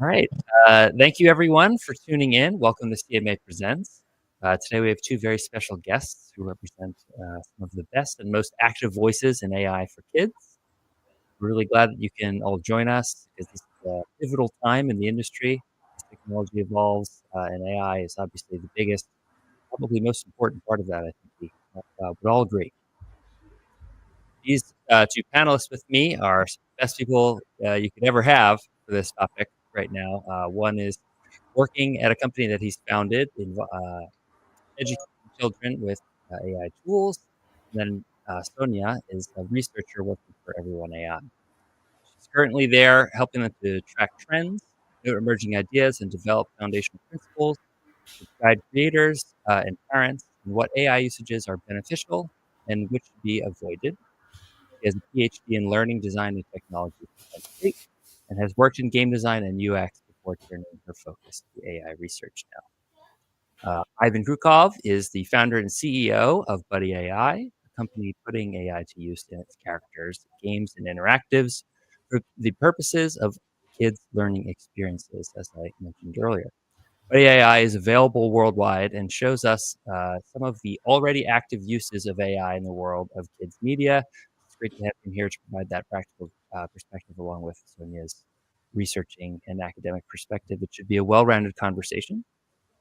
All right. Thank you, everyone, for tuning in. Welcome to CMA Presents. Today, we have two very special guests who represent some of the best and most active voices in AI for kids. We're really glad that you can all join us because this is a pivotal time in the industry as technology evolves, and AI is obviously the biggest, probably most important part of that, I think we would all agree. These two panelists with me are some of the best people you could ever have for this topic right now. One is working at a company that he's founded in educating children with AI tools. And then Sonia is a researcher working for Everyone AI. She's currently there helping them to track trends, note emerging ideas, and develop foundational principles to guide creators and parents in what AI usages are beneficial and which should be avoided. He has a PhD in learning, design, and technology from Penn State and has worked in game design and UX before turning her focus to AI research now. Ivan Crewkov is the founder and CEO of Buddy.ai, a company putting AI to use in its characters, games, and interactives for the purposes of kids' learning experiences, as I mentioned earlier. Buddy.ai is available worldwide and shows us some of the already active uses of AI in the world of kids' media. It's great to have him here to provide that practical perspective along with Sonia's researching and academic perspective. It should be a well-rounded conversation.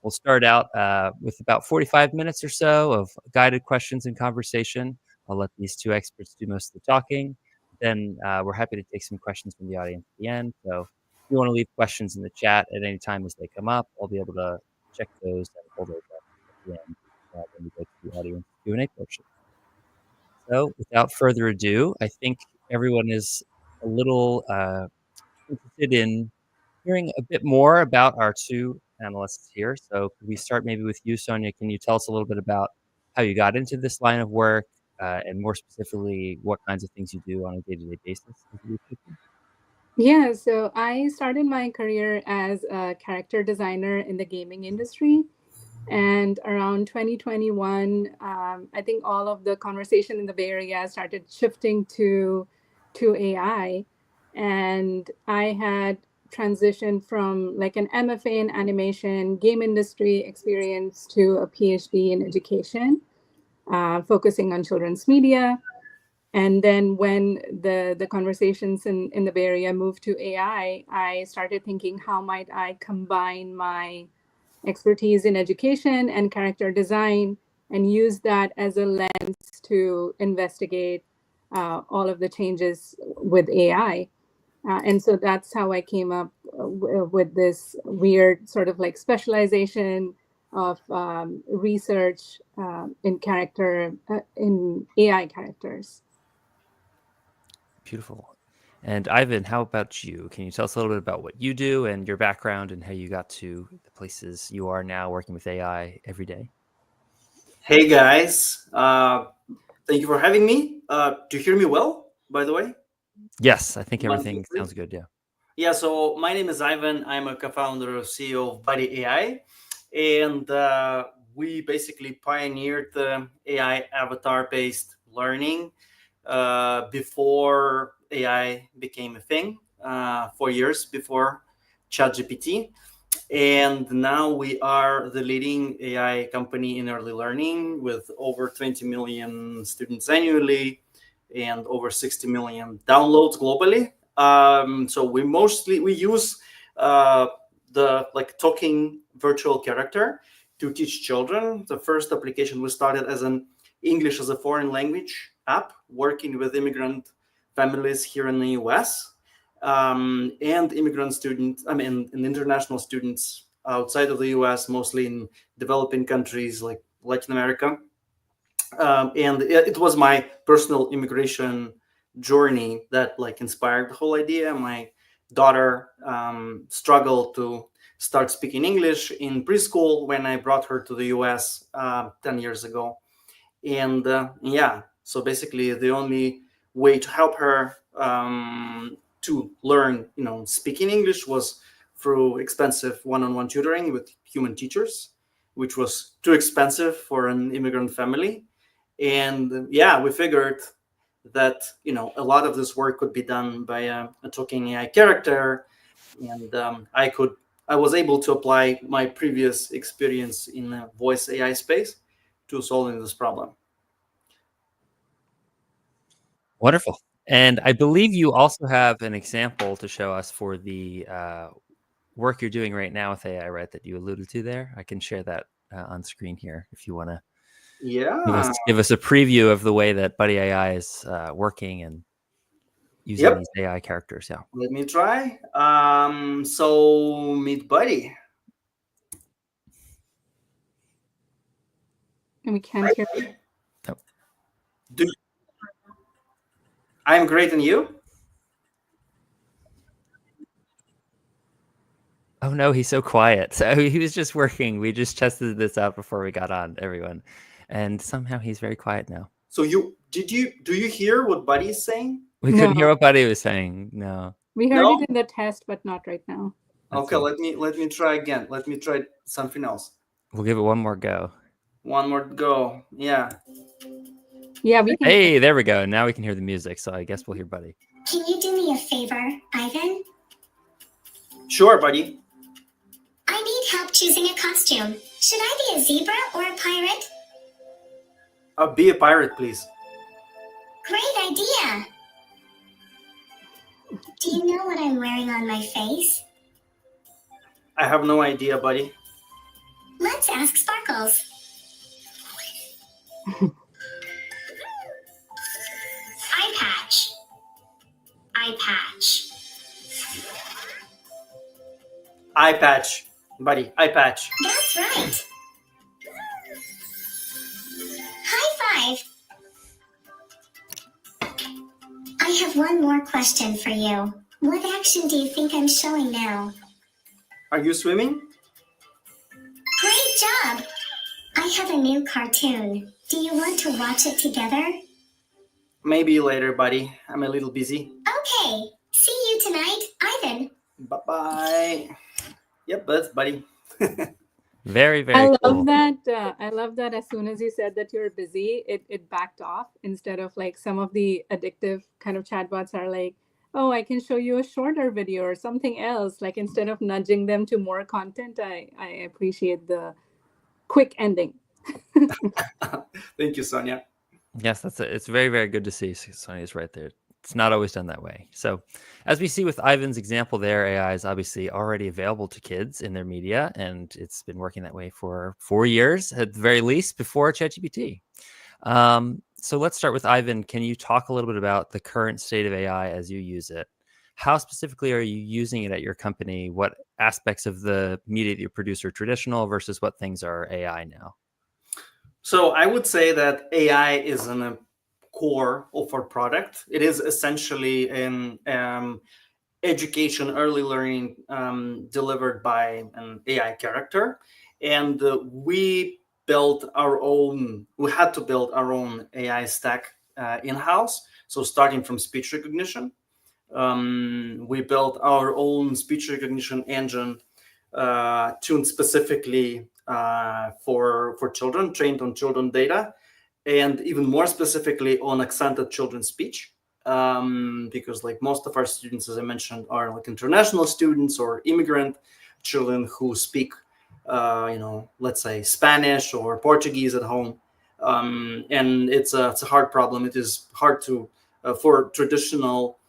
We'll start out with about 45 minutes or so of guided questions and conversation. I'll let these two experts do most of the talking. Then we're happy to take some questions from the audience at the end. So if you want to leave questions in the chat at any time as they come up, I'll be able to check those and pull those up at the end when we go to the audience Q&A portion. So without further ado, I think everyone is a little interested in hearing a bit more about our two panelists here. So could we start maybe with you, Sonia? Can you tell us a little bit about how you got into this line of work and more specifically, what kinds of things you do on a day-to-day basis? Yeah, so I started my career as a character designer in the gaming industry. And around 2021, I think all of the conversation in the Bay Area started shifting to AI. And I had transitioned from like an MFA in animation, game industry experience to a PhD in education, focusing on children's media. And then when the conversations in the Bay Area moved to AI, I started thinking, how might I combine my expertise in education and character design and use that as a lens to investigate all of the changes with AI. And so that's how I came up with this weird sort of like specialization of research in AI characters. Beautiful. And Ivan, how about you? Can you tell us a little bit about what you do and your background and how you got to the places you are now working with AI every day? Hey guys, thank you for having me. Do you hear me well, by the way? Yes, I think everything sounds good. Yeah. Yeah, so my name is Ivan. I'm a co-founder of CEO of Buddy.ai, and we basically pioneered the AI avatar-based learning before AI became a thing, 4 years before ChatGPT. And now we are the leading AI company in early learning with over 20 million students annually and over 60 million downloads globally. So we use the like talking virtual character to teach children. The first application we started as an English as a foreign language app, working with immigrant families here in the US. And immigrant students, and international students outside of the US, mostly in developing countries like Latin America. And it was my personal immigration journey that like inspired the whole idea. My daughter struggled to start speaking English in preschool when I brought her to the US 10 years ago. And yeah, so basically the only way to help her to learn, speaking English was through expensive one-on-one tutoring with human teachers, which was too expensive for an immigrant family. And yeah, we figured that, a lot of this work could be done by a talking AI character. and I was able to apply my previous experience in the voice AI space to solving this problem. Wonderful. And I believe you also have an example to show us for the work you're doing right now with AI, right, that you alluded to there. I can share that on screen here if you want to give us a preview of the way that Buddy.ai is working and using these AI characters. Yeah. Let me try. So meet Buddy. And we can't hear you. I'm great, and you? Oh no, he's so quiet. So he was just working. We just tested this out before we got on, everyone. And somehow he's very quiet now. So do you hear what Buddy is saying? We couldn't hear what Buddy was saying. No. We heard it in the test, but not right now. Okay, let me try again. Let me try something else. We'll give it one more go. One more go. Yeah. Yeah, we can. Hey, there we go. Now we can hear the music. So I guess we'll hear Buddy. Can you do me a favor, Ivan? Sure, Buddy. I need help choosing a costume. Should I be a zebra or a pirate? Be a pirate, please. Great idea. Do you know what I'm wearing on my face? I have no idea, Buddy. Let's ask Sparkles. Eye patch. Eye patch. Eye patch, Buddy. Eye patch. That's right. High five. I have one more question for you. What action do you think I'm showing now? Are you swimming? Great job! I have a new cartoon. Do you want to watch it together? Maybe later, Buddy. I'm a little busy. Okay. See you tonight, Ivan. Bye-bye. Yep, that's Buddy. Very, very I cool. love that. I love that as soon as you said that you're busy, it backed off instead of like some of the addictive kind of chatbots are like, oh, I can show you a shorter video or something else. Like instead of nudging them to more content, I appreciate the quick ending. Thank you, Sonia. Yes, it's very, very good to see. Sonia's right there. It's not always done that way. So as we see with Ivan's example there, AI is obviously already available to kids in their media, and it's been working that way for 4 years, at the very least, before ChatGPT. So let's start with Ivan. Can you talk a little bit about the current state of AI as you use it? How specifically are you using it at your company? What aspects of the media that you produce are traditional versus what things are AI now? So I would say that AI is in a core of our product. It is essentially an education, early learning delivered by an AI character. And we had to build our own AI stack in-house. So starting from speech recognition, we built our own speech recognition engine tuned specifically for children, trained on children data, and even more specifically on accented children's speech, because like most of our students, as I mentioned, are like international students or immigrant children who speak, let's say Spanish or Portuguese at home, and it's a hard problem. It is hard to for traditional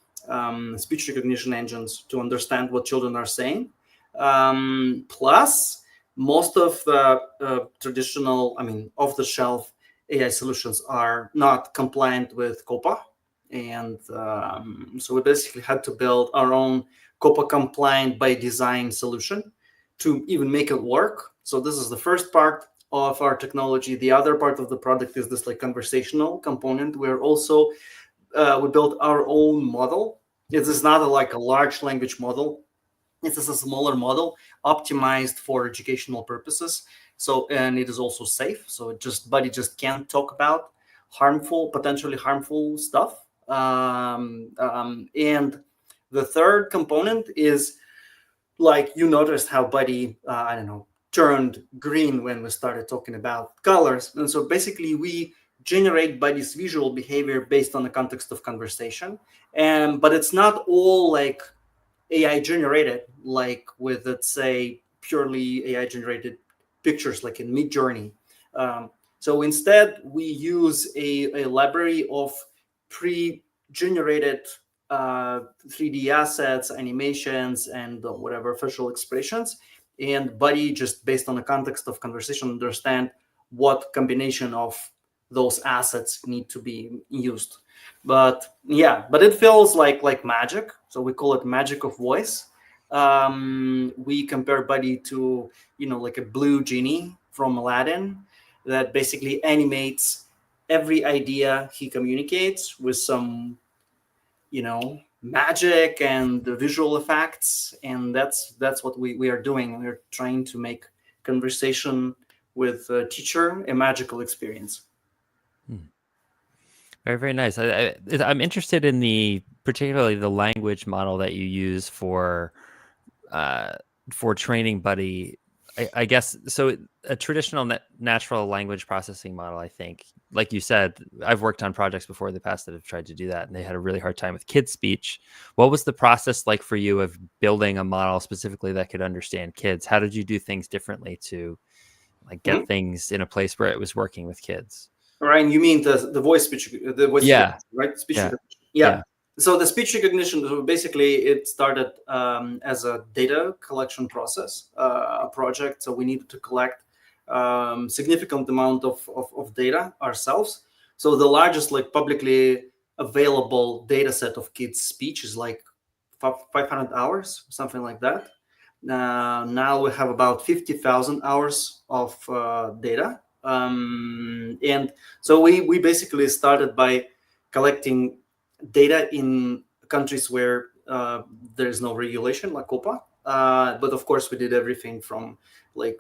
speech recognition engines to understand what children are saying. Plus, most of the traditional, off-the-shelf AI solutions are not compliant with COPPA. And so we basically had to build our own COPPA compliant by design solution to even make it work. So this is the first part of our technology. The other part of the product is this like conversational component. We're also, we built our own model. This is not like a large language model. This is a smaller model optimized for educational purposes. So, and it is also safe. So Buddy just can't talk about potentially harmful stuff. And the third component is like you noticed how Buddy, turned green when we started talking about colors. And so basically we generate Buddy's visual behavior based on the context of conversation. But it's not all like AI generated, like with, let's say, purely AI generated pictures, like in Midjourney. So instead, we use a library of pre-generated 3D assets, animations, and whatever facial expressions. And Buddy, just based on the context of conversation, understand what combination of those assets need to be used. But yeah, but it feels like magic. So we call it magic of voice. We compare Buddy to, like a blue genie from Aladdin that basically animates every idea he communicates with some, magic and the visual effects. And that's what we are doing. We're trying to make conversation with a teacher a magical experience. Very, very nice. I'm interested in particularly the language model that you use for training Buddy. I guess so. A traditional natural language processing model, I think, like you said, I've worked on projects before in the past that have tried to do that, and they had a really hard time with kids' speech. What was the process like for you of building a model specifically that could understand kids? How did you do things differently to get things in a place where it was working with kids? Ryan, you mean the voice speech, Yeah, right? Speech yeah, recognition. Yeah. So the speech recognition, basically, it started as a data collection process, a project. So we needed to collect significant amount of data ourselves. So the largest, publicly available data set of kids' speech is 500 hours, something like that. Now we have about 50,000 hours of data. And so we basically started by collecting data in countries where there's no regulation, like COPA. But of course, we did everything from we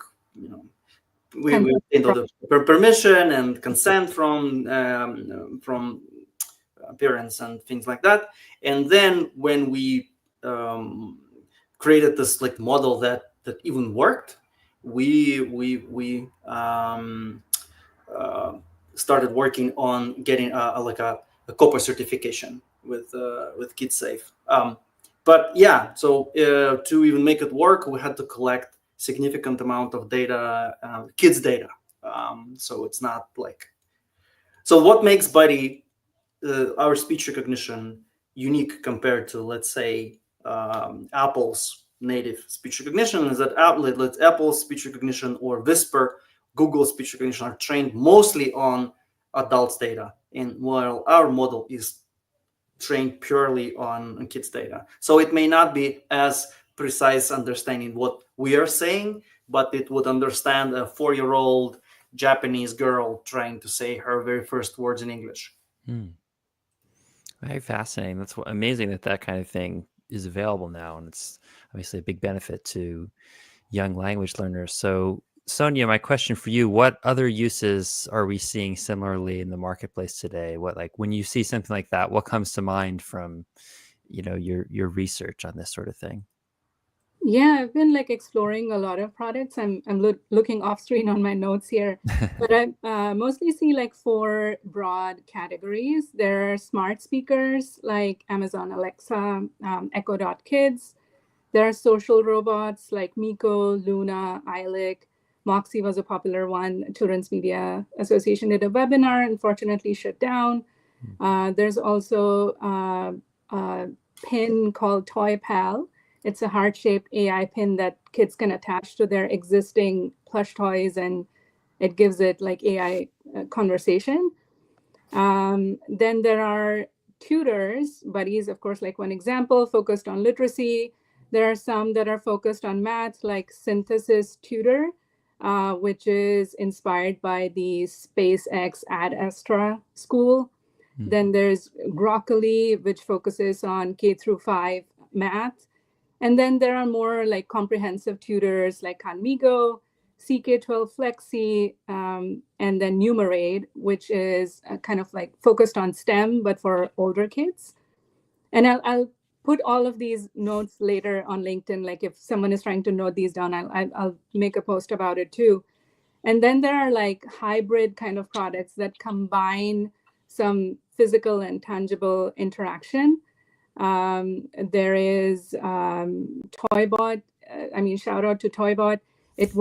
permission and consent from parents and things like that. And then when we created this model that even worked, we started working on getting a COPA certification with KidSafe. But yeah, so to even make it work, we had to collect significant amount of data, kids data. So it's not so what makes Buddy, our speech recognition, unique compared to, let's say, Apple's native speech recognition is that Apple's speech recognition or Whisper, Google's speech recognition are trained mostly on adults' data, and while our model is trained purely on kids' data. So it may not be as precise understanding what we are saying, but it would understand a 4-year-old Japanese girl trying to say her very first words in English. Very fascinating. That's amazing that kind of thing is available now, and it's obviously a big benefit to young language learners. So, Sonia, my question for you: what other uses are we seeing similarly in the marketplace today? When you see something like that, what comes to mind from your research on this sort of thing? Yeah, I've been exploring a lot of products. I'm looking off screen on my notes here, but I mostly see 4 broad categories. There are smart speakers like Amazon Alexa, Echo Dot Kids. There are social robots like Miko, Luna, Eilic. Moxie was a popular one. Children's Media Association did a webinar, unfortunately shut down. There's also a pin called Toy Pal. It's a heart-shaped AI pin that kids can attach to their existing plush toys, and it gives it AI conversation. Then there are tutors. Buddy is, of course, one example, focused on literacy. There are some that are focused on math, like Synthesis Tutor, which is inspired by the SpaceX Ad Astra school. Then there's Broccoli, which focuses on K-5 math. And then there are more comprehensive tutors like Conmigo, CK12 Flexi, and then Numerade, which is kind of focused on STEM, but for older kids. And I'll put all of these notes later on LinkedIn. If someone is trying to note these down, I'll make a post about it too. And then there are hybrid kind of products that combine some physical and tangible interaction. There is Toybot. Shout out to Toybot. It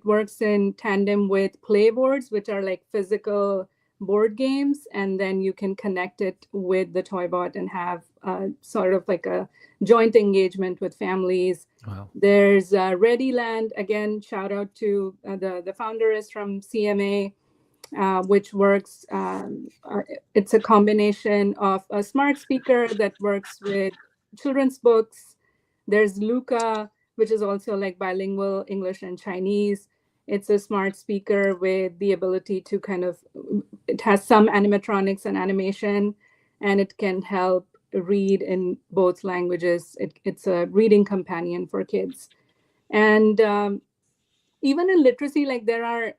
works in tandem with playboards, which are like physical board games, and then you can connect it with the Toybot and have sort of like a joint engagement with families. Wow. There's ReadyLand. Again, shout out to the founder is from CMA. Which works, it's a combination of a smart speaker that works with children's books. There's Luca, which is also like bilingual English and Chinese. It's a smart speaker with the ability to it has some animatronics and animation, and it can help read in both languages. It's a reading companion for kids. And even in literacy, like there are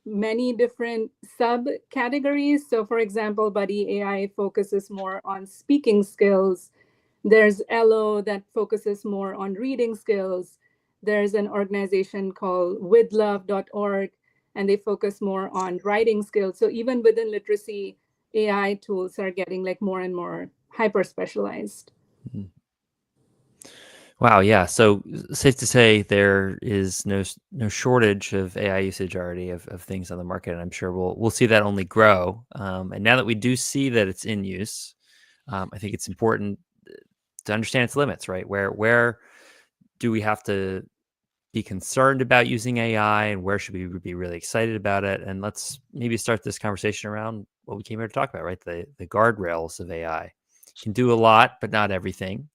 many different subcategories. So for example, Buddy.ai focuses more on speaking skills. There's Elo that focuses more on reading skills. There's an organization called withlove.org, and they focus more on writing skills. So even within literacy, AI tools are getting like more and more hyper specialized. Mm-hmm. Wow, yeah. So safe to say there is no shortage of AI usage already of things on the market, and I'm sure we'll see that only grow. And now that we do see that it's in use, I think it's important to understand its limits, right? Where do we have to be concerned about using AI, and where should we be really excited about it? And let's maybe start this conversation around what we came here to talk about, right? The guardrails of AI. It can do a lot, but not everything.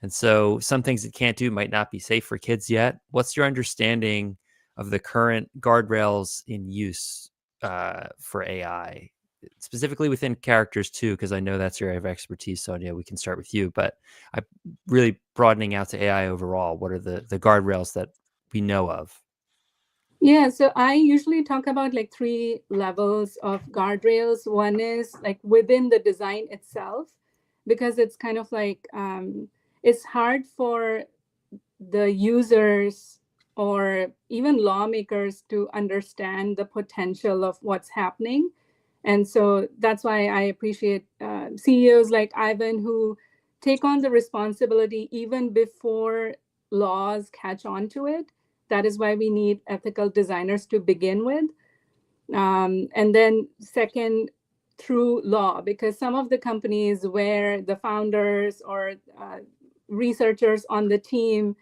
And so some things it can't do might not be safe for kids yet. What's your understanding of the current guardrails in use for AI, specifically within characters too? Because I know that's your area of expertise, Sonia. We can start with you, but I'm really broadening out to AI overall. What are the guardrails that we know of? Yeah, so I usually talk about like 3 levels of guardrails. One is like within the design itself, because it's kind of like it's hard for the users or even lawmakers to understand the potential of what's happening. And so that's why I appreciate CEOs like Ivan who take on the responsibility even before laws catch on to it. That is why we need ethical designers to begin with. And then second, through law, because some of the companies where the founders or researchers on the team,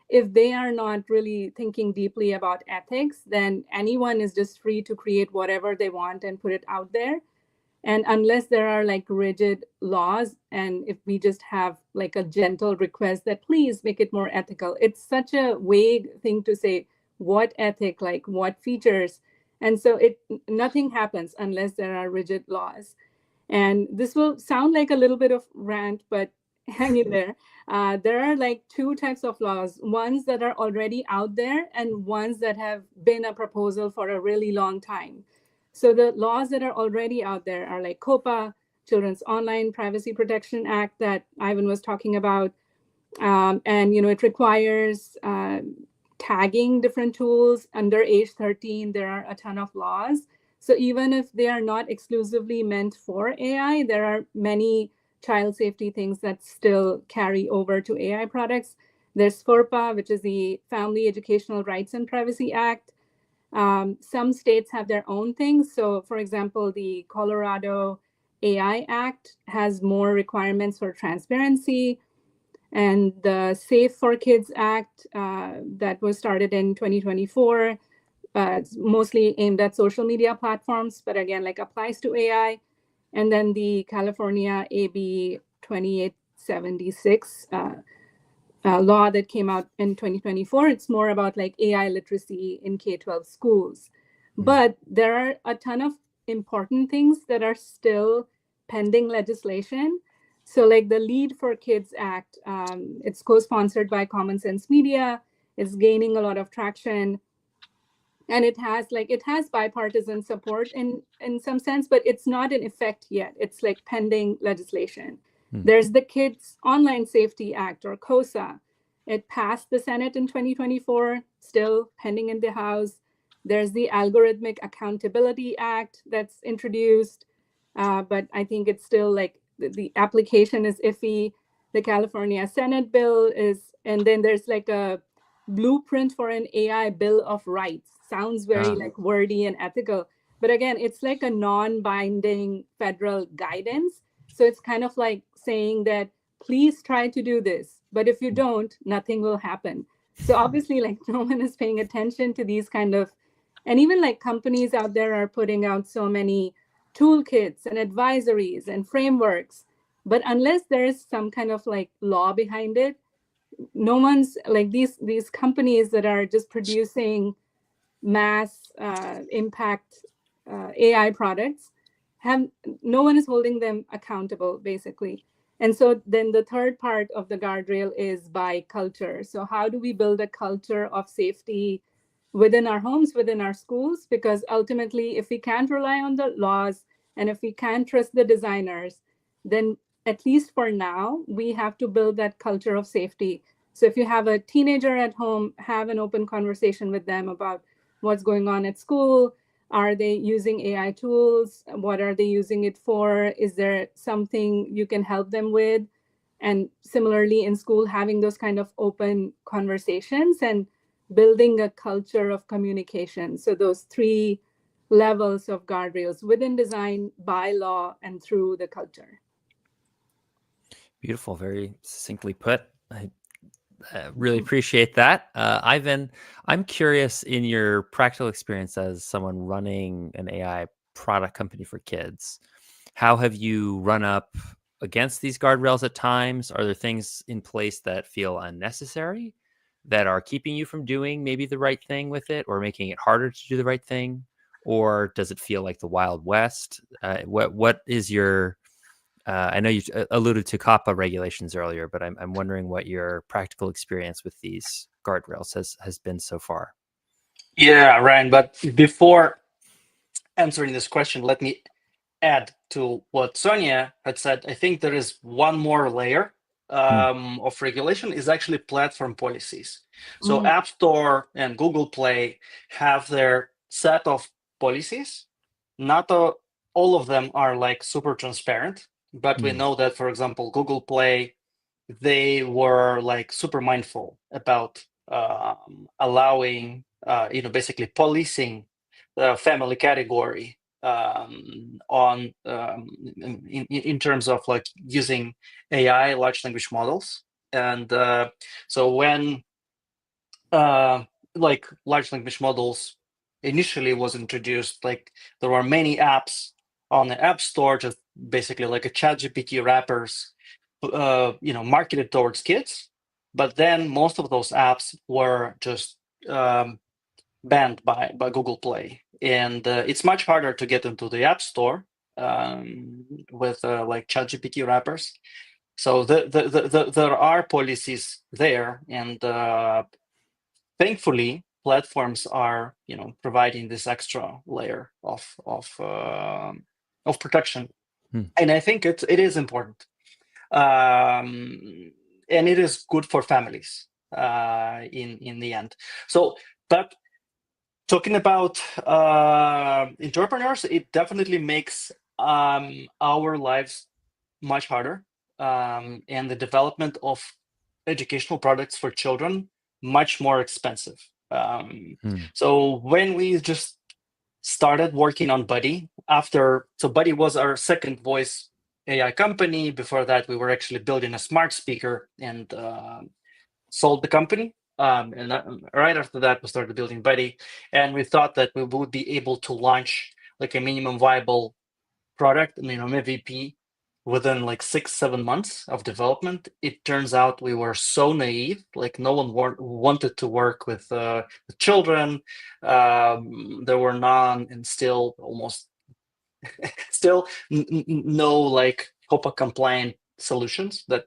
if they are not really thinking deeply about ethics, then anyone is just free to create whatever they want and put it out there. And unless there are like rigid laws, and if we just have like a gentle request that please make it more ethical, it's such a vague thing to say, what ethic, like what features. And so nothing happens unless there are rigid laws. And this will sound like a little bit of rant, but hang in there. There are like 2 types of laws, ones that are already out there and ones that have been a proposal for a really long time. So the laws that are already out there are like COPPA, Children's Online Privacy Protection Act that Ivan was talking about. And, it requires tagging different tools. Under age 13, there are a ton of laws. So even if they are not exclusively meant for AI, there are many child safety things that still carry over to AI products. There's FERPA, which is the Family Educational Rights and Privacy Act. Some states have their own things. So for example, the Colorado AI Act has more requirements for transparency. And the Safe for Kids Act that was started in 2024, it's mostly aimed at social media platforms, but again, like applies to AI. And then the California AB 2876 law that came out in 2024. It's more about like AI literacy in K-12 schools. But there are a ton of important things that are still pending legislation. So like the Lead for Kids Act, it's co-sponsored by Common Sense Media. It's gaining a lot of traction. And it has bipartisan support in some sense, but it's not in effect yet. It's like pending legislation. There's the Kids Online Safety Act, or KOSA. It passed the Senate in 2024, still pending in the House. There's the Algorithmic Accountability Act that's introduced, but I think it's still like the application is iffy. The California Senate bill is, and then there's like a blueprint for an AI Bill of Rights. Sounds very like wordy and ethical, but again, it's like a non-binding federal guidance. So it's kind of like saying that please try to do this, but if you don't, nothing will happen. So obviously, like no one is paying attention to these kind of, and even like companies out there are putting out so many toolkits and advisories and frameworks, but unless there is some kind of like law behind it, no one's like these companies that are just producing mass impact AI products have, no one is holding them accountable basically. And so then the third part of the guardrail is by culture. So how do we build a culture of safety within our homes, within our schools? Because ultimately, if we can't rely on the laws and if we can't trust the designers, then at least for now, we have to build that culture of safety. So if you have a teenager at home, have an open conversation with them about what's going on at school. Are they using AI tools? What are they using it for? Is there something you can help them with? And similarly in school, having those kind of open conversations and building a culture of communication. So those three levels of guardrails within design, by law, and through the culture. Beautiful, very succinctly put. I really appreciate that. Ivan, I'm curious, in your practical experience as someone running an AI product company for kids, how have you run up against these guardrails at times? Are there things in place that feel unnecessary, that are keeping you from doing maybe the right thing with it, or making it harder to do the right thing? Or does it feel like the Wild West? What is your I know you alluded to COPPA regulations earlier, but I'm wondering what your practical experience with these guardrails has been so far. Yeah, Ryan, but before answering this question, let me add to what Sonia had said. I think there is one more layer of regulation, is actually platform policies. So App Store and Google Play have their set of policies. Not all of them are like super transparent, but we know that, for example, Google Play, they were like super mindful about allowing, basically policing the family category in terms of like using AI, large language models. And so when like large language models initially was introduced, like there were many apps on the App Store, just basically like a ChatGPT wrappers, marketed towards kids. But then most of those apps were just banned by Google Play, and it's much harder to get into the App Store with like ChatGPT wrappers. So there are policies there, and thankfully platforms are providing this extra layer of protection, and I think it is important, and it is good for families in the end. So, but talking about entrepreneurs, it definitely makes our lives much harder, and the development of educational products for children much more expensive. So when we just started working on Buddy, so Buddy was our second voice AI company. Before that, we were actually building a smart speaker and sold the company. And right after that, we started building Buddy, and we thought that we would be able to launch like a minimum viable product, MVP, within like 6-7 months of development. It turns out we were so naive, like no one wanted to work with children. There were none, and still almost still no like COPPA compliant solutions that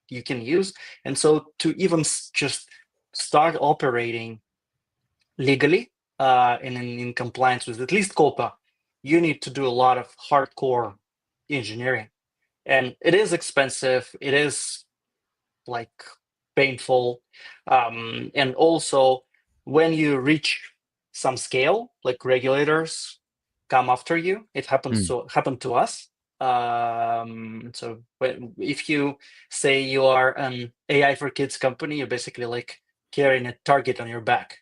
you can use. And so to even just start operating legally and in compliance with at least COPPA, you need to do a lot of hardcore engineering, and it is expensive. It is like painful, and also when you reach some scale, like regulators come after you. It happened to us. So if you say you are an AI for kids company, you're basically like carrying a target on your back.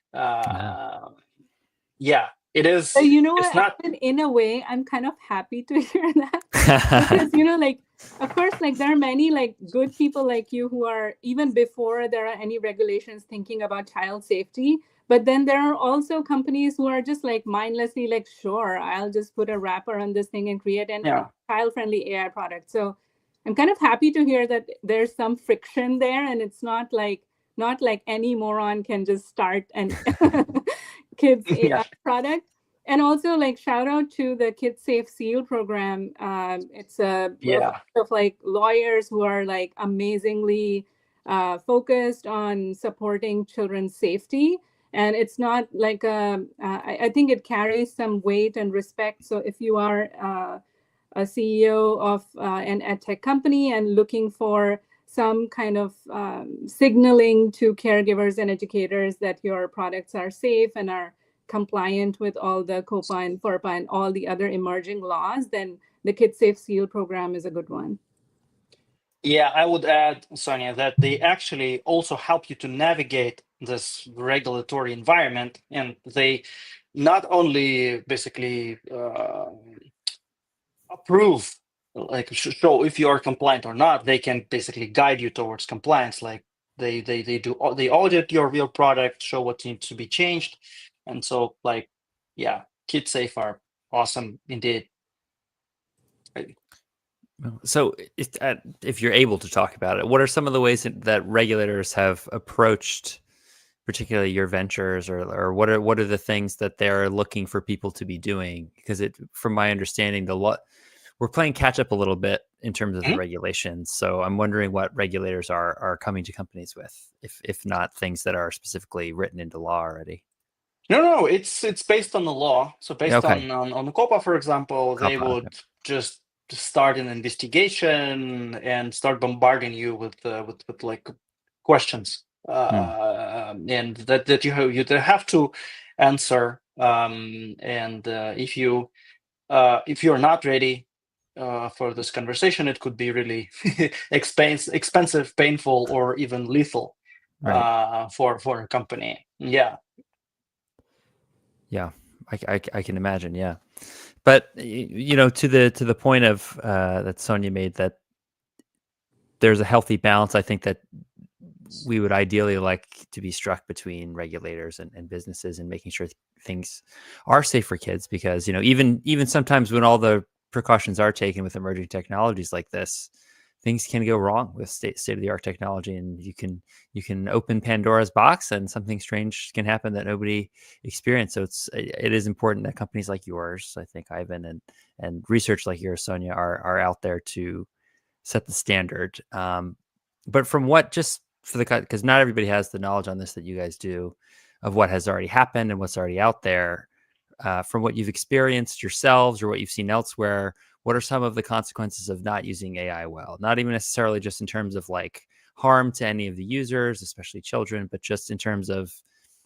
Yeah, it is. So you know It's what? not. In a way, I'm kind of happy to hear that because like, of course, like there are many like good people like you who are even before there are any regulations thinking about child safety. But then there are also companies who are just like mindlessly like, sure, I'll just put a wrapper on this thing and create a Yeah. child-friendly AI product. So I'm kind of happy to hear that there's some friction there, and it's not like any moron can just start an kids Yeah. AI product. And also like shout out to the Kids Safe Seal program. It's a Yeah. of like lawyers who are like amazingly focused on supporting children's safety. And it's not like I think it carries some weight and respect. So if you are a CEO of an ed tech company and looking for some kind of signaling to caregivers and educators that your products are safe and are compliant with all the COPA and FERPA and all the other emerging laws, then the Kids Safe Seal program is a good one. Yeah, I would add, Sonia, that they actually also help you to navigate this regulatory environment, and they not only basically approve, like show if you are compliant or not. They can basically guide you towards compliance. Like they audit your product, show what needs to be changed, and so like yeah, Kids Safe are awesome indeed. So, if you're able to talk about it, what are some of the ways that regulators have approached, particularly your ventures, or what are the things that they're looking for people to be doing? Because from my understanding, we're playing catch up a little bit in terms of the regulations. So I'm wondering what regulators are coming to companies with, if not things that are specifically written into law already. No, it's based on the law. So based Okay. on the COPA, for example, they COPPA, would just start an investigation and start bombarding you with like questions, and that you have to answer. And if you're not ready for this conversation, it could be really expensive, painful, or even lethal for a company. Yeah. Yeah, I can imagine. Yeah, but to the point of that Sonia made, that there's a healthy balance. I think that we would ideally like to be struck between regulators and businesses, and making sure things are safe for kids, because even sometimes when all the precautions are taken with emerging technologies like this, things can go wrong with state of the art technology, and you can open Pandora's box and something strange can happen that nobody experienced. So it is important that companies like yours, I think, Ivan, and research like yours, Sonia, are out there to set the standard. But from what, just for because not everybody has the knowledge on this that you guys do, of what has already happened and what's already out there, from what you've experienced yourselves or what you've seen elsewhere, what are some of the consequences of not using AI well? Not even necessarily just in terms of like harm to any of the users, especially children, but just in terms of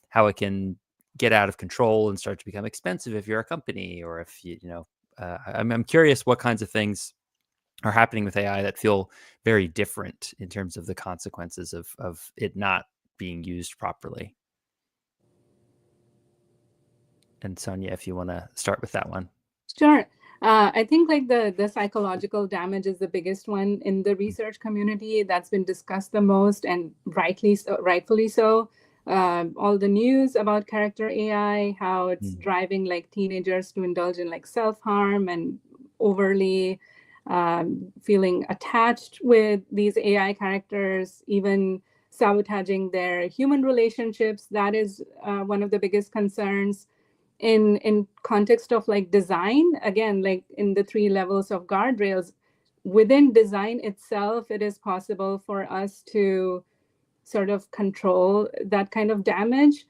how it can get out of control and start to become expensive if you're a company, or if I'm curious what kinds of things are happening with AI that feel very different in terms of the consequences of it not being used properly. And Sonia, if you want to start with that one. Sure. I think like the psychological damage is the biggest one in the research community. That's been discussed the most, and rightfully so. All the news about character AI, how it's driving like teenagers to indulge in like self-harm and overly feeling attached with these AI characters, even sabotaging their human relationships. That is one of the biggest concerns. In context of like design, again, like in the 3 levels of guardrails, within design itself, it is possible for us to sort of control that kind of damage.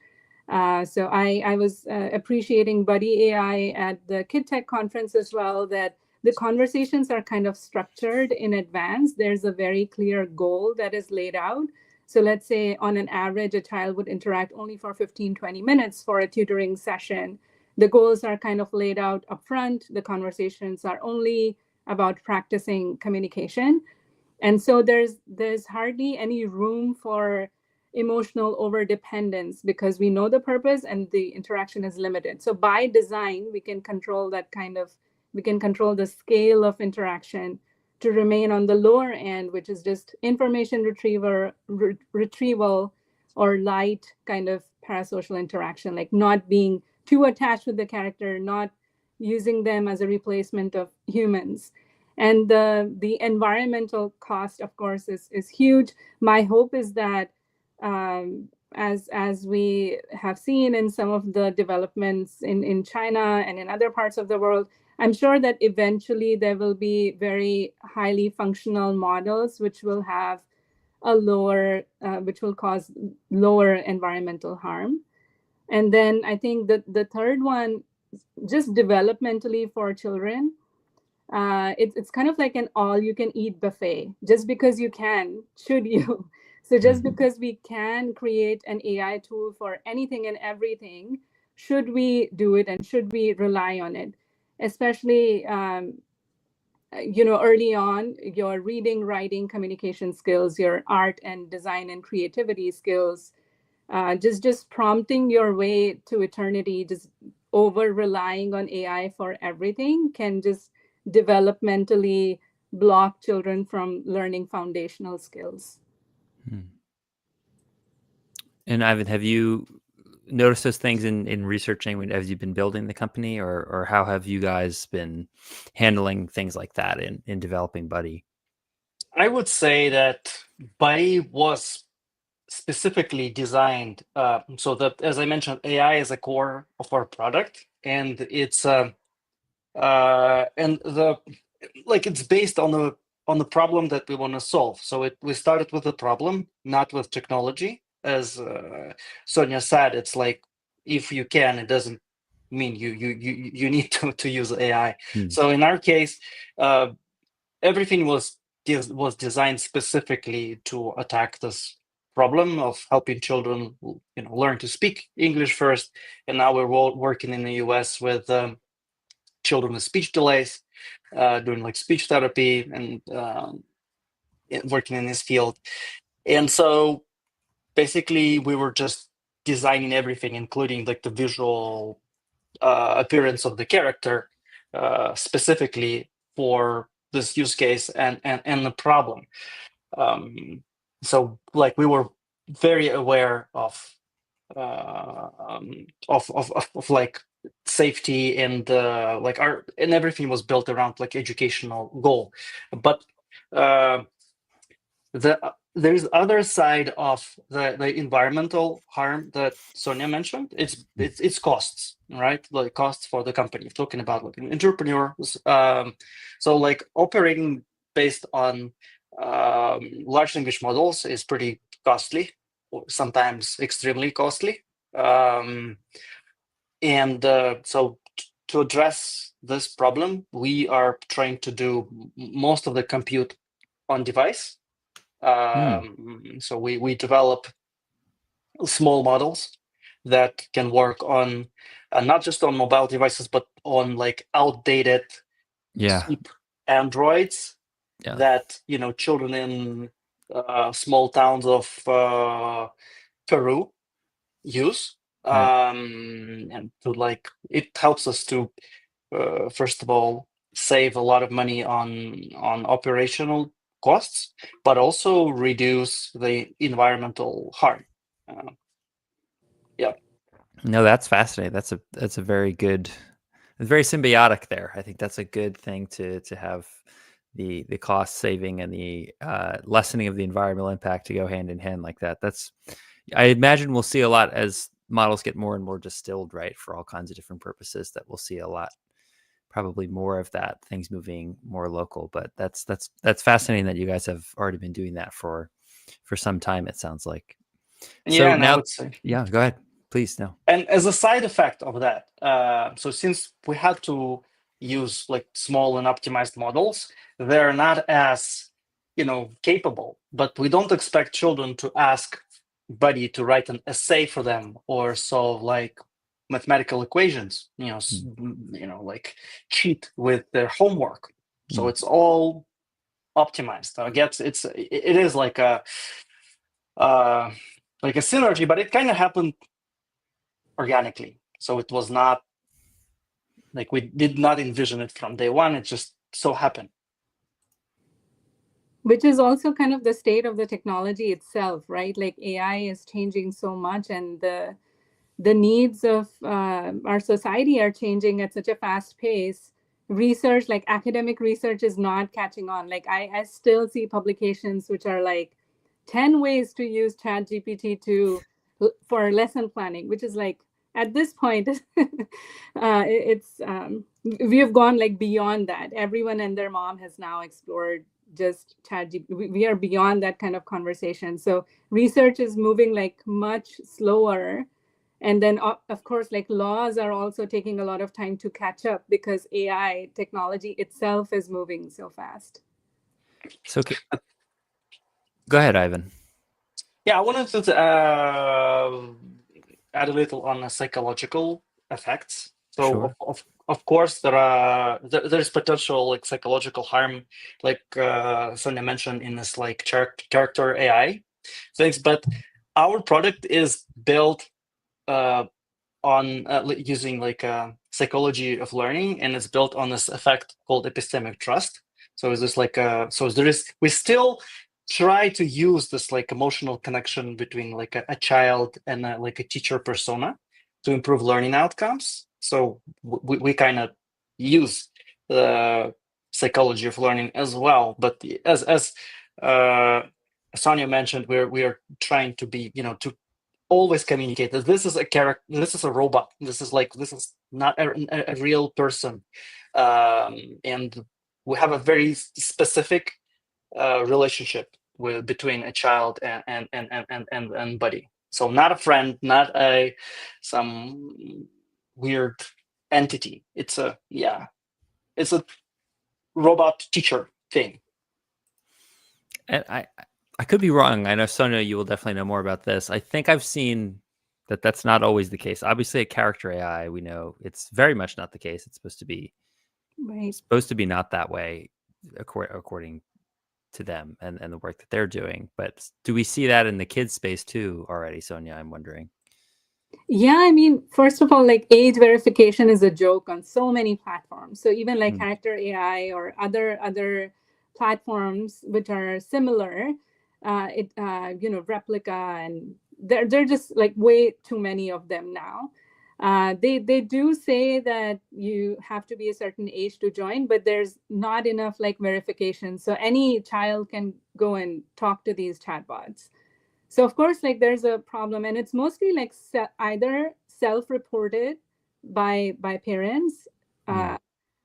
So I was appreciating Buddy.ai at the Kid Tech conference as well, that the conversations are kind of structured in advance. There's a very clear goal that is laid out. So let's say on an average, a child would interact only for 15-20 minutes for a tutoring session. The goals are kind of laid out up front. The conversations are only about practicing communication. And so there's hardly any room for emotional overdependence because we know the purpose and the interaction is limited. So by design, we can control the scale of interaction to remain on the lower end, which is just information retrieval or light kind of parasocial interaction, like not being too attached with the character, not using them as a replacement of humans. And the environmental cost, of course, is huge. My hope is that as we have seen in some of the developments in China and in other parts of the world, I'm sure that eventually there will be very highly functional models which will have which will cause lower environmental harm. And then I think that the third one, just developmentally for children, it's kind of like an all-you-can-eat buffet. Just because you can, should you? So just because we can create an AI tool for anything and everything, should we do it and should we rely on it? Especially, early on, your reading, writing, communication skills, your art and design and creativity skills, just prompting your way to eternity, just over relying on AI for everything can just developmentally block children from learning foundational skills. And Ivan, have you noticed those things in researching as you've been building the company, or how have you guys been handling things like that in developing Buddy? I would say that Buddy was specifically designed so that, as I mentioned, AI is a core of our product, and it's it's based on the problem that we want to solve. So we started with the problem, not with technology. As Sonia said, it's like if you can, it doesn't mean you need to use AI. So in our case, everything was designed specifically to attack this problem of helping children, learn to speak English first. And now we're working in the US with children with speech delays, doing like speech therapy and working in this field. And so basically we were just designing everything, including like the visual appearance of the character, specifically for this use case and the problem. So like we were very aware of like safety and and everything was built around like educational goal. But there's other side of the environmental harm that Sonia mentioned. It's costs, right? Like costs for the company. Talking about like an entrepreneur, so like operating based on large language models is pretty costly, or sometimes extremely costly. So to address this problem, we are trying to do most of the compute on device. So we develop small models that can work on not just on mobile devices, but on like outdated cheap Androids that children in small towns of Peru use. And to like it helps us to first of all save a lot of money on operational costs, but also reduce the environmental harm. No, that's fascinating. That's a very good, it's very symbiotic there. I think that's a good thing to have the cost saving and the lessening of the environmental impact to go hand in hand like that. I imagine we'll see a lot as models get more and more distilled, right, for all kinds of different purposes, that we'll see a lot, probably more of that, things moving more local. But that's fascinating that you guys have already been doing that for some time, it sounds like. Yeah, so now, I would say. Yeah, go ahead, please. No. And as a side effect of that, so since we had to use like small and optimized models, they're not as capable. But we don't expect children to ask Buddy to write an essay for them or solve like mathematical equations, like cheat with their homework. So it's all optimized. I guess it is like a synergy, but it kind of happened organically. So it was not like we did not envision it from day one. It just so happened. Which is also kind of the state of the technology itself, right? Like AI is changing so much, and the needs of our society are changing at such a fast pace. Research, like academic research, is not catching on. Like I still see publications which are like 10 ways to use ChatGPT for lesson planning, which is like, at this point, we have gone like beyond that. Everyone and their mom has now explored just ChatGPT. We are beyond that kind of conversation. So research is moving like much slower. And then, of course, like laws are also taking a lot of time to catch up because AI technology itself is moving so fast. So go ahead, Ivan. Yeah, I wanted to add a little on the psychological effects. So Sure. of course there's potential like psychological harm, like Sonia mentioned in this like character AI things, but our product is built on using like psychology of learning, and it's built on this effect called epistemic trust. So is this like we still try to use this like emotional connection between like a child and like a teacher persona to improve learning outcomes. So we kind of use the psychology of learning as well, but as Sonia mentioned, we are trying to be, to always communicate that this is a character, this is a robot, this is not a real person, and we have a very specific relationship between a child and Buddy. So not a friend, not some weird entity. It's a robot teacher thing. And I could be wrong. I know, Sonia, you will definitely know more about this. I think I've seen that that's not always the case. Obviously, a character AI, we know it's very much not the case. It's supposed to be not that way, according to them and the work that they're doing. But do we see that in the kids space too already, Sonia? I'm wondering. Yeah, I mean, first of all, like age verification is a joke on so many platforms. So even like character AI or other platforms which are similar, Replica, and they're just like way too many of them now. They do say that you have to be a certain age to join, but there's not enough like verification. So any child can go and talk to these chatbots. So of course, like there's a problem, and it's mostly like either self-reported by parents,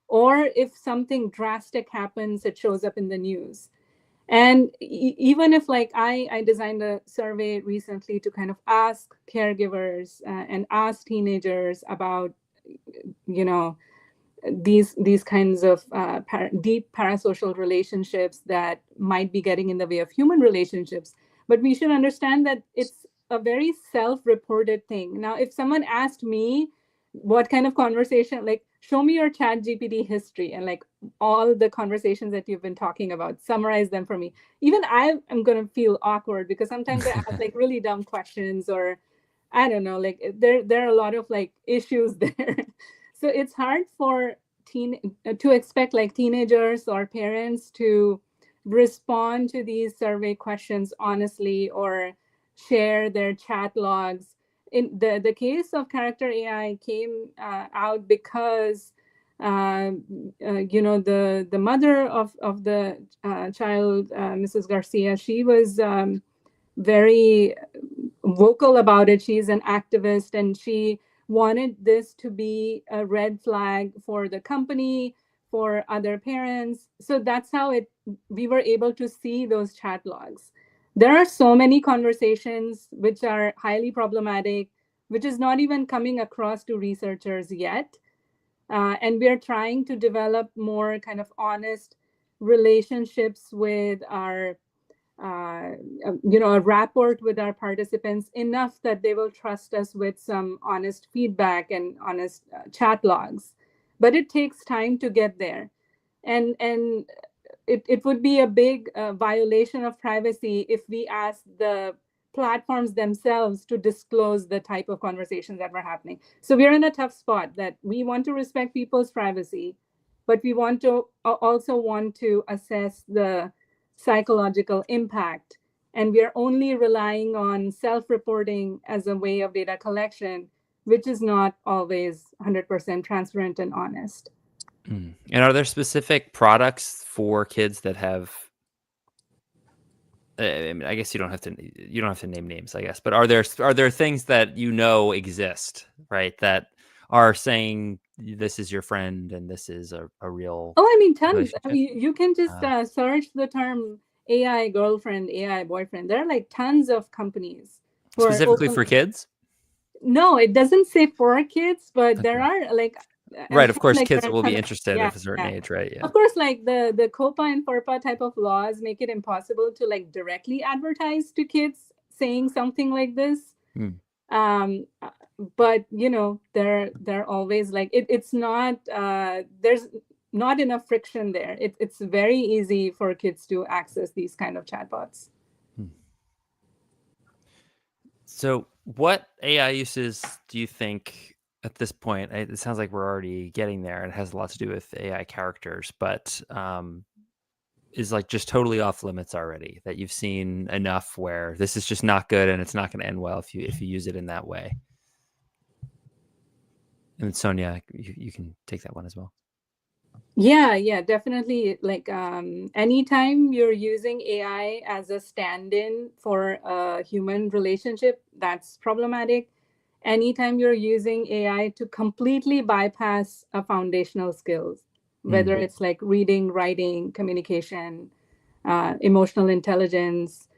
or if something drastic happens, it shows up in the news. And even if like I designed a survey recently to kind of ask caregivers and ask teenagers about, these kinds of deep parasocial relationships that might be getting in the way of human relationships. But we should understand that it's a very self-reported thing. Now, if someone asked me what kind of conversation, like show me your ChatGPT history and like all the conversations that you've been talking about, summarize them for me. Even I am going to feel awkward because sometimes they ask like really dumb questions, or I don't know, like there are a lot of like issues there. So it's hard for to expect like teenagers or parents to respond to these survey questions honestly or share their chat logs. In the case of character AI came out because the mother of the child, Mrs. Garcia, she was very vocal about it. She's an activist, and she wanted this to be a red flag for the company, for other parents. So that's how we were able to see those chat logs. There are so many conversations which are highly problematic, which is not even coming across to researchers yet. And we are trying to develop more kind of honest relationships with our a rapport with our participants enough that they will trust us with some honest feedback and honest chat logs. But it takes time to get there. and it would be a big violation of privacy if we ask the platforms themselves to disclose the type of conversations that were happening. So we're in a tough spot that we want to respect people's privacy, but we want to also want to assess the psychological impact. And we are only relying on self-reporting as a way of data collection, which is not always 100% transparent and honest. And are there specific products for kids that have? I mean, I guess you don't have to name names, I guess. But are there things that exist, right? That are saying this is your friend and this is a real. Oh, I mean, tons. relationship? You can just search the term AI girlfriend, AI boyfriend. There are like tons of companies who Specifically are for kids? No, it doesn't say for kids, but there are like. Right, of course, like kids will be interested yeah, at a certain age, right? Yeah. Of course, like the COPA and FERPA type of laws make it impossible to like directly advertise to kids saying something like this. But they're always like it's not there's not enough friction there. It's very easy for kids to access these kind of chatbots. So what AI uses do you think at this point? It sounds like we're already getting there. It has a lot to do with AI characters, but is like just totally off limits already, that you've seen enough where this is just not good and it's not going to end well if you use it in that way. And Sonia, you can take that one as well. Yeah, definitely. Like anytime you're using AI as a stand-in for a human relationship, that's problematic. Anytime you're using AI to completely bypass a foundational skills, whether it's like reading, writing, communication, emotional intelligence.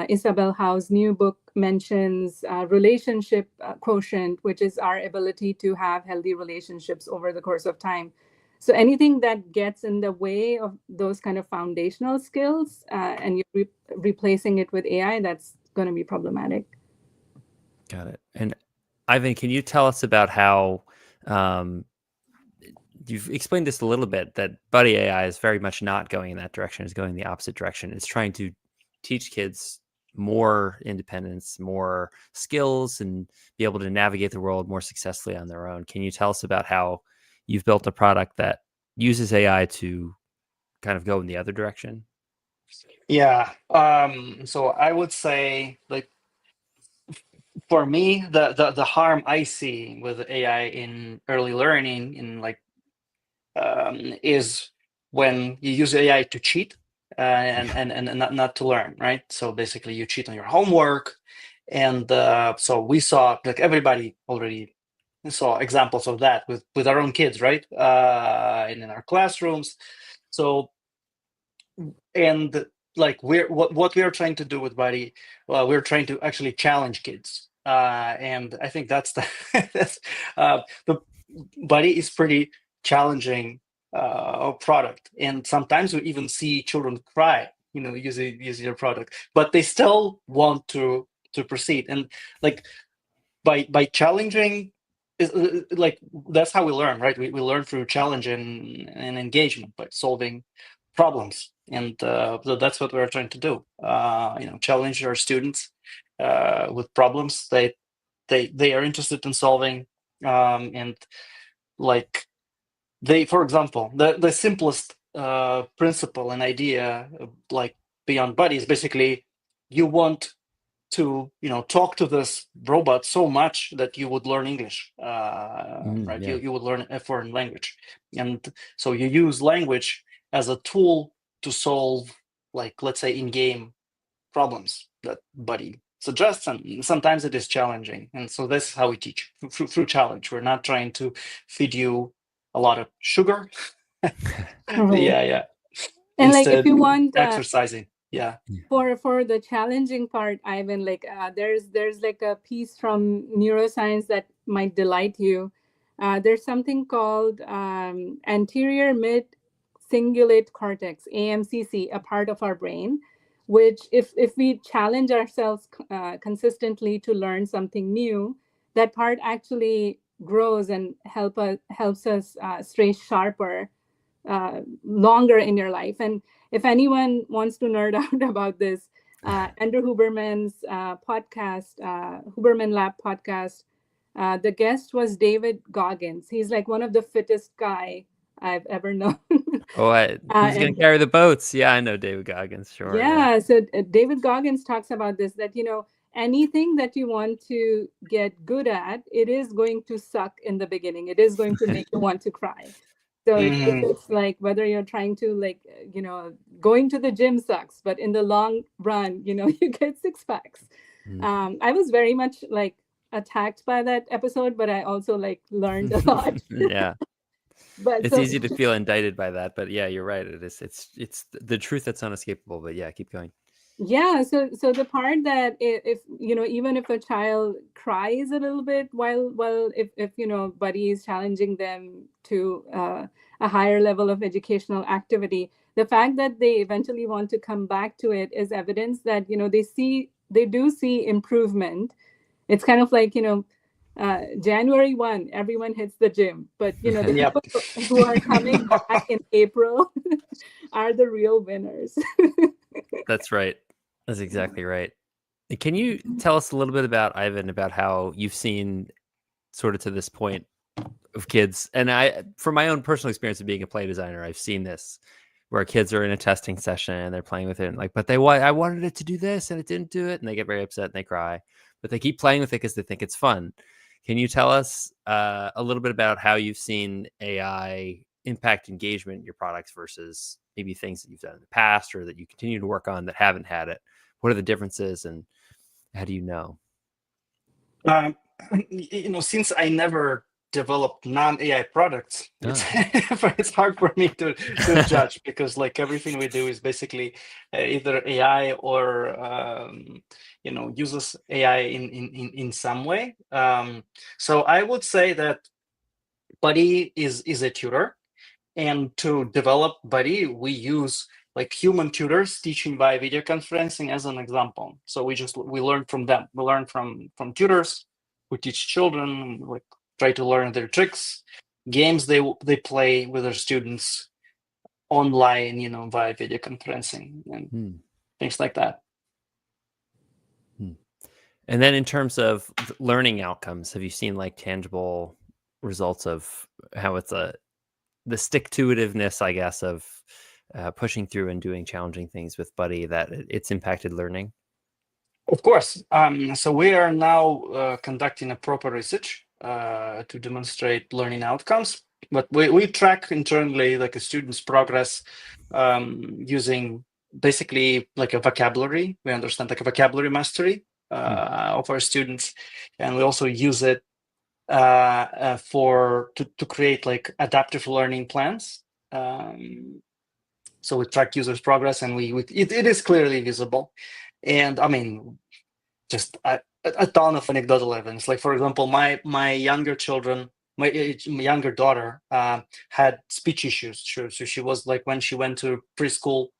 Isabel Howe's new book mentions relationship quotient, which is our ability to have healthy relationships over the course of time. So anything that gets in the way of those kind of foundational skills and you're replacing it with AI, that's going to be problematic. Got it. And Ivan, can you tell us about how you've explained this a little bit, that Buddy.ai is very much not going in that direction, is going the opposite direction. It's trying to teach kids more independence, more skills, and be able to navigate the world more successfully on their own. Can you tell us about how you've built a product that uses AI to kind of go in the other direction? Yeah. So I would say, like, for me, the harm I see with AI in early learning is when you use AI to cheat and not to learn, right? So basically, you cheat on your homework, and so we saw, like, everybody already saw examples of that with our own kids, right? And in our classrooms. So, and like what we are trying to do with Buddy, we're trying to actually challenge kids, and I think that's the Buddy is pretty challenging product, and sometimes we even see children cry, using your product, but they still want to proceed, and like by challenging. Like, that's how we learn, right? We learn through challenge and engagement, by solving problems, and so that's what we're trying to do. Challenge our students with problems they are interested in solving, and like for example, the simplest principle and idea, like beyond Buddy, is basically you want to talk to this robot so much that you would learn English, right? Yeah. You would learn a foreign language, and so you use language as a tool to solve, like, let's say, in-game problems that Buddy suggests, and sometimes it is challenging, and so that's how we teach, through challenge. We're not trying to feed you a lot of sugar. Yeah. And Instead, like, if you want exercising. Yeah. For the challenging part, Ivan, like there's like a piece from neuroscience that might delight you. There's something called anterior mid cingulate cortex, AMCC, a part of our brain, which if we challenge ourselves consistently to learn something new, that part actually grows and helps us stay sharper longer in your life. And if anyone wants to nerd out about this, Andrew Huberman's podcast, Huberman Lab podcast, the guest was David Goggins. He's like one of the fittest guy I've ever known. Oh, he's going to carry the boats. Yeah, I know David Goggins. Sure. Yeah. So David Goggins talks about this, that, anything that you want to get good at, it is going to suck in the beginning. It is going to make you want to cry. So if it's like whether you're trying to going to the gym sucks, but in the long run, you get six packs. I was very much attacked by that episode, but I also learned a lot. Yeah. But it's easy to feel indicted by that, but yeah, you're right. It is. It's the truth that's unescapable. But yeah, keep going. Yeah. So the part that if even if a child cries a little bit while if Buddy is challenging them to a higher level of educational activity, the fact that they eventually want to come back to it is evidence that they do see improvement. It's kind of like January 1, everyone hits the gym, but the people who are coming back in April are the real winners. That's right. That's exactly right. Can you tell us a little bit about, Ivan, about how you've seen sort of to this point of kids? And from my own personal experience of being a play designer, I've seen this where kids are in a testing session and they're playing with it and but I wanted it to do this and it didn't do it, and they get very upset and they cry, but they keep playing with it because they think it's fun. Can you tell us a little bit about how you've seen AI impact engagement in your products versus maybe things that you've done in the past or that you continue to work on that haven't had it? What are the differences and how do you know? Since I never developed non-AI products, it's hard for me to judge because everything we do is basically either AI or uses AI in some way. So I would say that Buddy is a tutor, and to develop Buddy, we use human tutors teaching by video conferencing as an example. So we learn from them. We learn from tutors who teach children, try to learn their tricks, games they play with their students online, via video conferencing and things like that. And then in terms of learning outcomes, have you seen tangible results of how it's the stick-to-itiveness, I guess, of pushing through and doing challenging things with Buddy, that it's impacted learning? Of course. So we are now conducting a proper research to demonstrate learning outcomes, but we track internally a student's progress using basically a vocabulary. We understand a vocabulary mastery of our students, and we also use it to create adaptive learning plans. So we track users' progress, and it is clearly visible. And I mean, just a ton of anecdotal evidence. For example, my younger children, my younger daughter had speech issues. So she was when she went to preschool,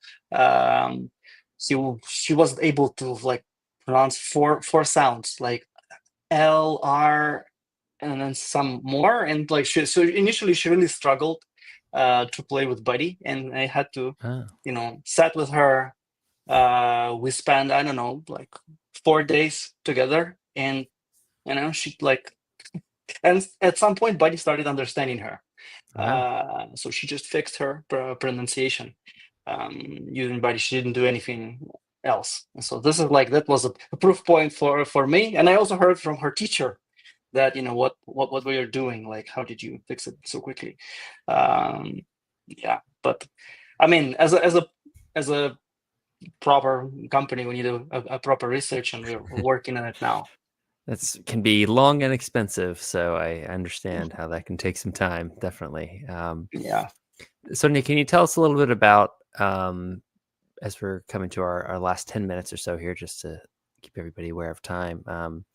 she wasn't able to pronounce four sounds L, R, and then some more. And so initially she really struggled to play with Buddy, and I had to sat with her. We spent, I don't know, 4 days together, and she and at some point Buddy started understanding her. So she just fixed her pronunciation using Buddy. She didn't do anything else. And so this is that was a proof point for me. And I also heard from her teacher that what we are doing, how did you fix it so quickly? But I mean, as a proper company, we need a proper research, and we're working on it now. That can be long and expensive, so I understand how that can take some time, definitely. Sonia, can you tell us a little bit about, as we're coming to our last 10 minutes or so here, just to keep everybody aware of time,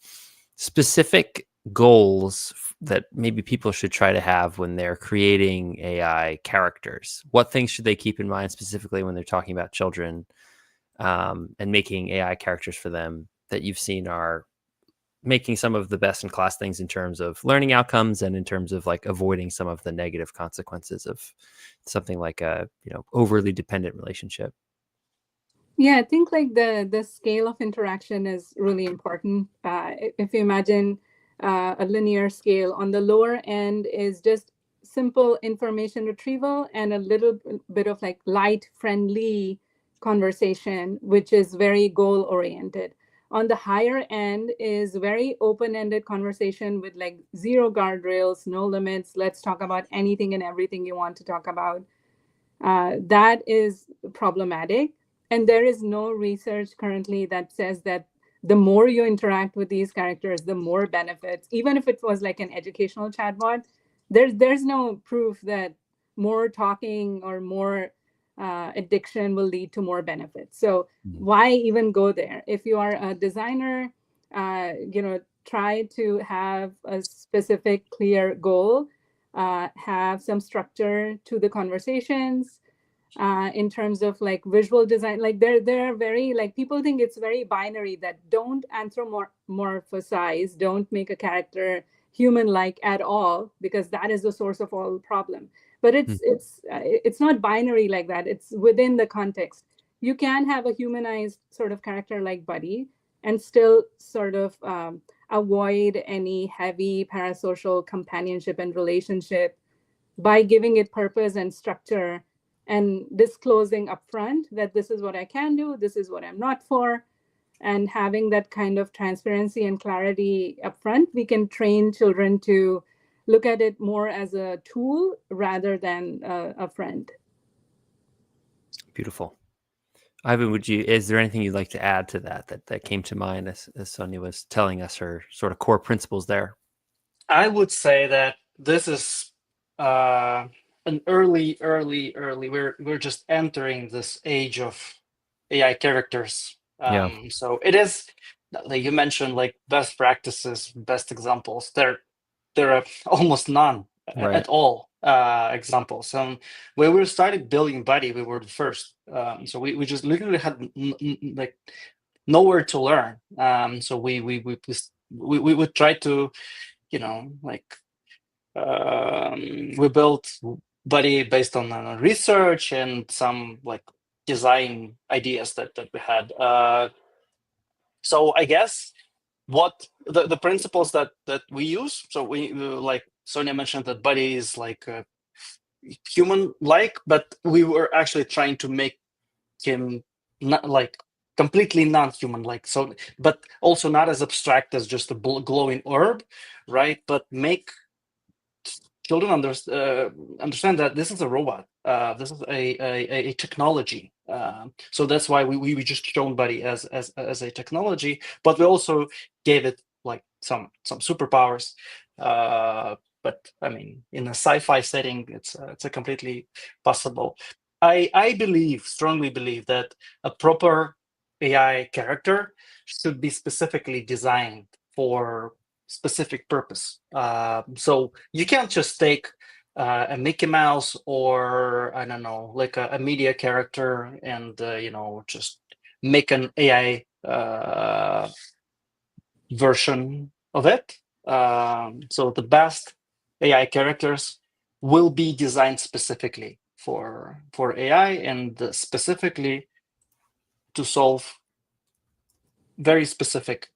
specific goals that maybe people should try to have when they're creating AI characters? What things should they keep in mind specifically when they're talking about children and making AI characters for them that you've seen are making some of the best in class things in terms of learning outcomes and in terms of like avoiding some of the negative consequences of something like a, overly dependent relationship. Yeah, I think like the scale of interaction is really important. If you imagine a linear scale, on the lower end is just simple information retrieval and a little bit of like light, friendly conversation, which is very goal oriented. On the higher end is very open-ended conversation with like zero guardrails, no limits. Let's talk about anything and everything you want to talk about. That is problematic. And there is no research currently that says that the more you interact with these characters, the more benefits. Even if it was like an educational chatbot, there's no proof that more talking or more addiction will lead to more benefits. So why even go there? If you are a designer, try to have a specific, clear goal, have some structure to the conversations. In terms of like visual design, like they're very like, people think it's very binary, that don't anthropomorphize, don't make a character human-like at all, because that is the source of all problem. But it's not binary like that. It's within the context. You can have a humanized sort of character like Buddy and still sort of avoid any heavy parasocial companionship and relationship by giving it purpose and structure and disclosing upfront that this is what I can do, this is what I'm not for, and having that kind of transparency and clarity upfront, we can train children to look at it more as a tool rather than a friend. Beautiful. Ivan, is there anything you'd like to add to that came to mind as Sonia was telling us her sort of core principles there? I would say that this is an early. We're just entering this age of AI characters. So it is, like you mentioned, like best practices, best examples. There are almost none at all examples. When we started building Buddy, we were the first. So we just literally had like nowhere to learn. So we would try to, we built Buddy based on research and some like design ideas that we had. So I guess what the principles that we use. So we like Sonia mentioned that Buddy is like human-like, but we were actually trying to make him not like completely non-human-like. So, but also not as abstract as just a glowing orb, right? But make children understand that this is a robot. This is a technology. So that's why we just shown Buddy as a technology, but we also gave it like some superpowers. But I mean, in a sci-fi setting, it's a completely possible. I strongly believe that a proper AI character should be specifically designed for specific purpose. So you can't just take a Mickey Mouse or I don't know, like a media character and just make an AI version of it. So the best AI characters will be designed specifically for AI and specifically to solve very specific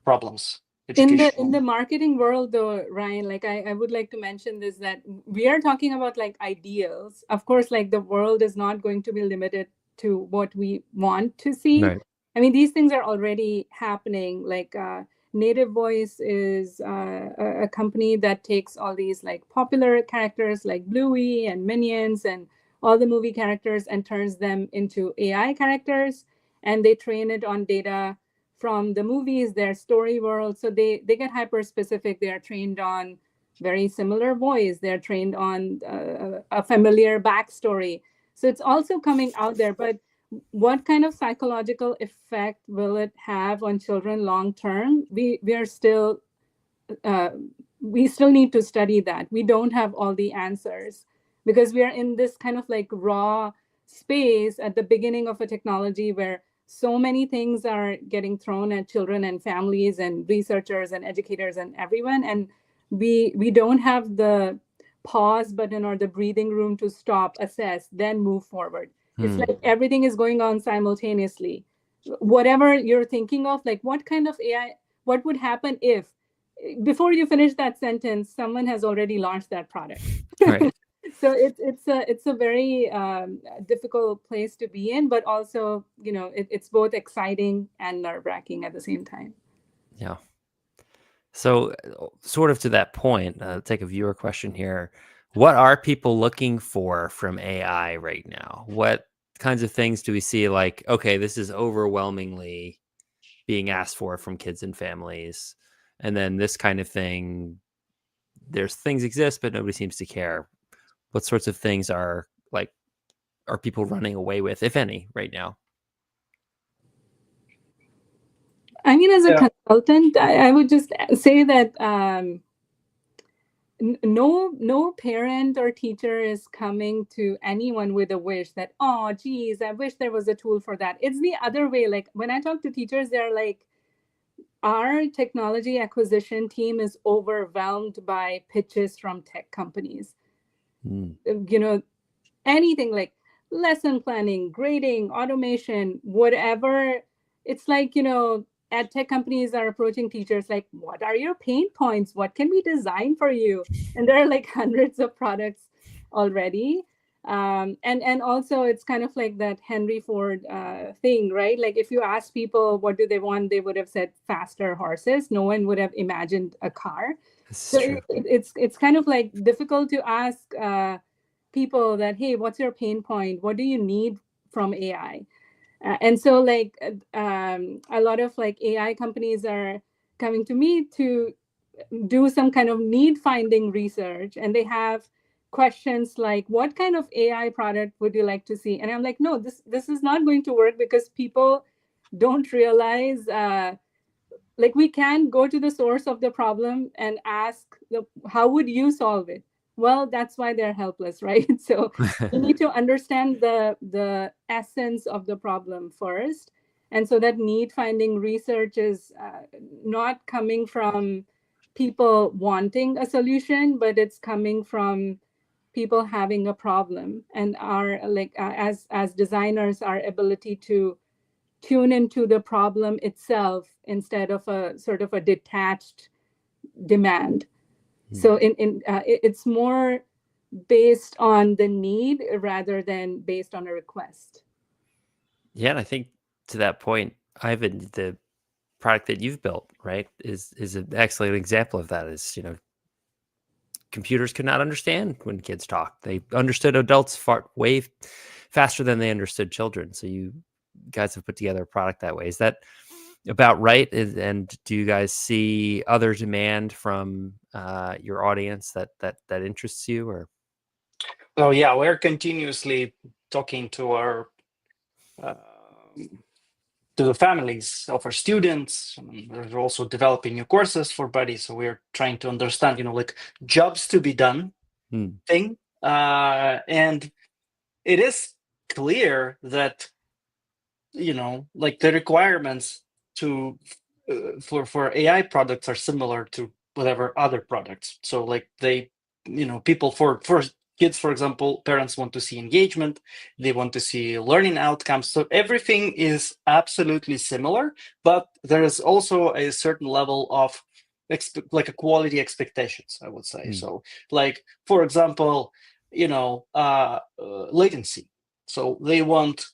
problems. In the marketing world though, Ryan, like I would like to mention this, that we are talking about like ideals. Of course, like the world is not going to be limited to what we want to see. Right. I mean, these things are already happening. Like Native Voice is a company that takes all these like popular characters like Bluey and Minions and all the movie characters and turns them into AI characters, and they train it on data from the movies, their story world. So they get hyper specific. They are trained on very similar voice. They're trained on a familiar backstory. So it's also coming out there. But what kind of psychological effect will it have on children long term? We still need to study that. We don't have all the answers because we are in this kind of like raw space at the beginning of a technology where so many things are getting thrown at children and families and researchers and educators and everyone, and we don't have the pause button or the breathing room to stop, assess, then move forward. It's like everything is going on simultaneously. Whatever you're thinking of, like what kind of AI, what would happen if before you finish that sentence, someone has already launched that product. Right. So it's a very difficult place to be in, but also, it's both exciting and nerve-wracking at the same time. Yeah. So sort of to that point, take a viewer question here. What are people looking for from AI right now? What kinds of things do we see like, okay, this is overwhelmingly being asked for from kids and families, and then this kind of thing, there's things exist, but nobody seems to care. What sorts of things are people running away with, if any, right now? I mean, as a consultant, I would just say that no parent or teacher is coming to anyone with a wish that, oh, geez, I wish there was a tool for that. It's the other way. Like when I talk to teachers, they're like, our technology acquisition team is overwhelmed by pitches from tech companies. Anything like lesson planning, grading, automation, whatever. It's like, ed tech companies are approaching teachers like, what are your pain points? What can we design for you? And there are like hundreds of products already. And also it's kind of like that Henry Ford thing, right? Like if you ask people what do they want, they would have said faster horses. No one would have imagined a car. So it's kind of like difficult to ask people that, hey, what's your pain point? What do you need from AI? And so like a lot of like AI companies are coming to me to do some kind of need finding research, and they have questions like, what kind of AI product would you like to see? And I'm like, no, this is not going to work, because people don't realize like we can go to the source of the problem and ask how would you solve it? Well, that's why they're helpless, right? So you need to understand the essence of the problem first. And so that need finding research is not coming from people wanting a solution, but it's coming from people having a problem, and our as designers, our ability to tune into the problem itself instead of a sort of a detached demand. So it's more based on the need rather than based on a request. Yeah, and I think to that point, Ivan, the product that you've built, right, is an excellent example of that. Is, computers could not understand when kids talk. They understood adults way faster than they understood children. So you guys have put together a product that way. Is that about right? And do you guys see other demand from your audience that interests you? Or Oh yeah, we're continuously talking to our to the families of our students. We're also developing new courses for Buddy, so we're trying to understand, like jobs to be done thing. And it is clear that, like the requirements to for AI products are similar to whatever other products. So like they, people for kids, for example, parents want to see engagement, they want to see learning outcomes. So everything is absolutely similar, but there is also a certain level of like a quality expectations, I would say. So like, for example, latency. So they want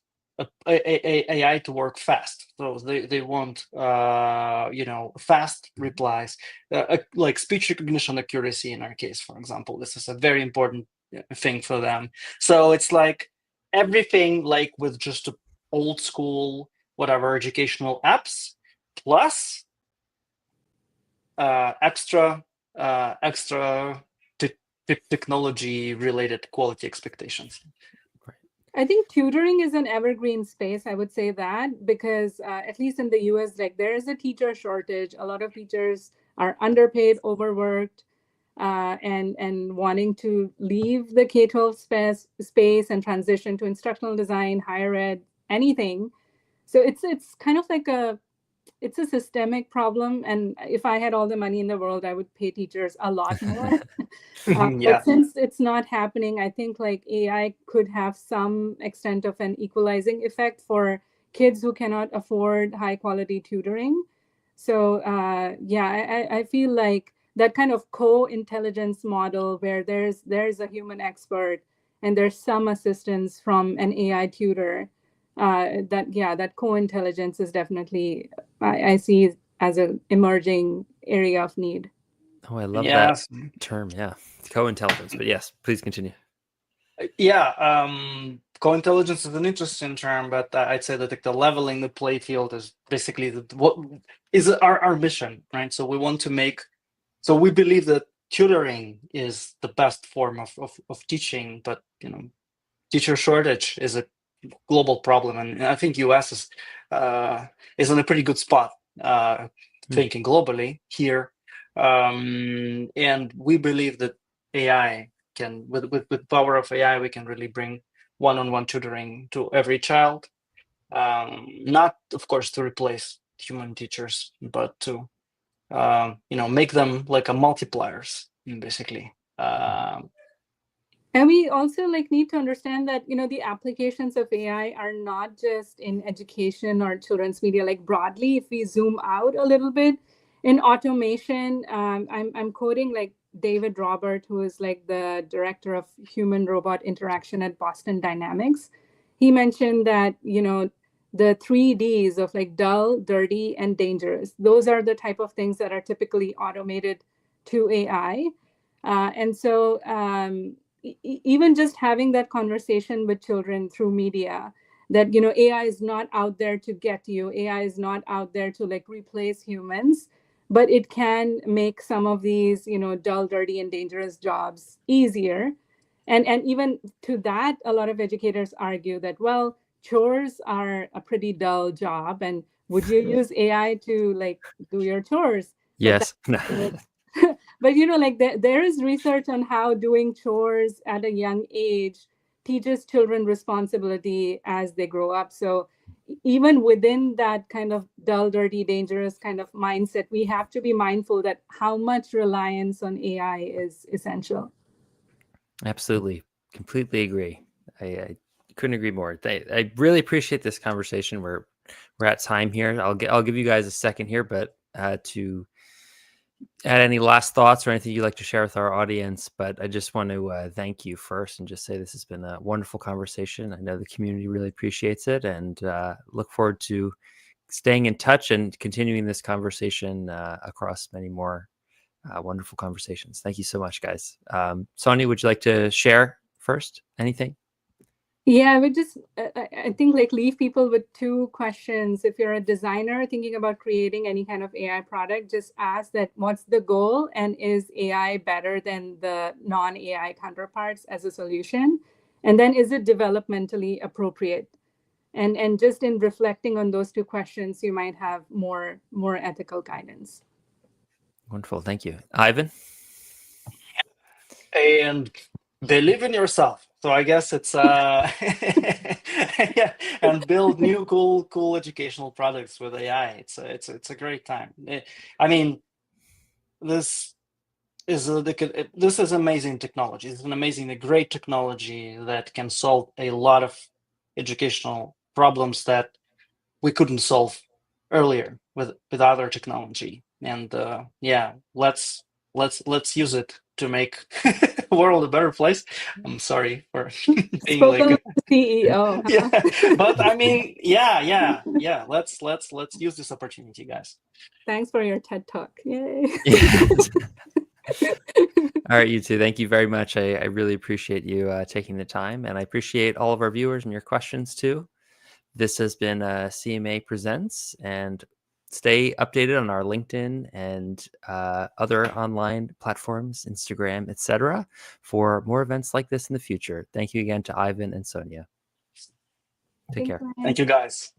AI to work fast. So they want fast replies, like speech recognition accuracy in our case, for example. This is a very important thing for them. So it's like everything like with just old school whatever educational apps plus extra technology related quality expectations. I think tutoring is an evergreen space. I would say that because at least in the US, like there is a teacher shortage. A lot of teachers are underpaid, overworked, and wanting to leave the K-12 space and transition to instructional design, higher ed, anything. So it's kind of like it's a systemic problem. And if I had all the money in the world, I would pay teachers a lot more. Yeah. But since it's not happening, I think like AI could have some extent of an equalizing effect for kids who cannot afford high quality tutoring. So yeah, I feel like that kind of co-intelligence model where there's a human expert and there's some assistance from an AI tutor, that co-intelligence is definitely, I see as an emerging area of need. Oh, I love Yes. that term. Yeah, co-intelligence. But yes, please continue. Yeah, co-intelligence is an interesting term, but I'd say that like the leveling the play field is basically what is our mission, right? So we want to make, so we believe that tutoring is the best form of teaching, but teacher shortage is a global problem, and I think US is in a pretty good spot, thinking globally here, and we believe that AI can, with power of AI, we can really bring one-on-one tutoring to every child, not of course to replace human teachers, but to make them like a multipliers basically. And we also like need to understand that the applications of AI are not just in education or children's media. Like broadly, if we zoom out a little bit, in automation, I'm quoting like David Robert, who is like the director of human robot interaction at Boston Dynamics. He mentioned that the 3Ds of like dull, dirty, and dangerous. Those are the type of things that are typically automated to AI, and so. Even just having that conversation with children through media, that AI is not out there to get you, AI is not out there to like replace humans, but it can make some of these dull, dirty, and dangerous jobs easier. And even to that, a lot of educators argue that, well, chores are a pretty dull job, and would you use AI to like do your chores? Yes. But like there is research on how doing chores at a young age teaches children responsibility as they grow up. So even within that kind of dull, dirty, dangerous kind of mindset, we have to be mindful that how much reliance on AI is essential. Absolutely. Completely agree. I couldn't agree more. I really appreciate this conversation. We're at time here. I'll give you guys a second here, but to add any last thoughts or anything you'd like to share with our audience. But I just want to thank you first and just say this has been a wonderful conversation. I know the community really appreciates it, and look forward to staying in touch and continuing this conversation across many more wonderful conversations. Thank you so much, guys. Sonia, would you like to share first? Anything? Yeah, I would just, I think like leave people with two questions. If you're a designer thinking about creating any kind of AI product, just ask that what's the goal, and is AI better than the non-AI counterparts as a solution? And then is it developmentally appropriate? And just in reflecting on those two questions, you might have more ethical guidance. Wonderful. Thank you. Ivan? And believe in yourself. So I guess it's yeah, and build new cool educational products with AI. It's a great time. I mean, this is amazing technology. It's an amazing, a great technology that can solve a lot of educational problems that we couldn't solve earlier with other technology. And yeah, let's use it to make the world a better place. I'm sorry for being Spoken like like the CEO. Huh? yeah, but I mean, yeah. Let's use this opportunity, guys. Thanks for your TED Talk. Yay. All right, you two. Thank you very much. I really appreciate you taking the time, and I appreciate all of our viewers and your questions too. This has been CMA Presents, and stay updated on our LinkedIn and other online platforms, Instagram, etc., for more events like this in the future. Thank you again to Ivan and Sonia. Take care. Thank you, guys.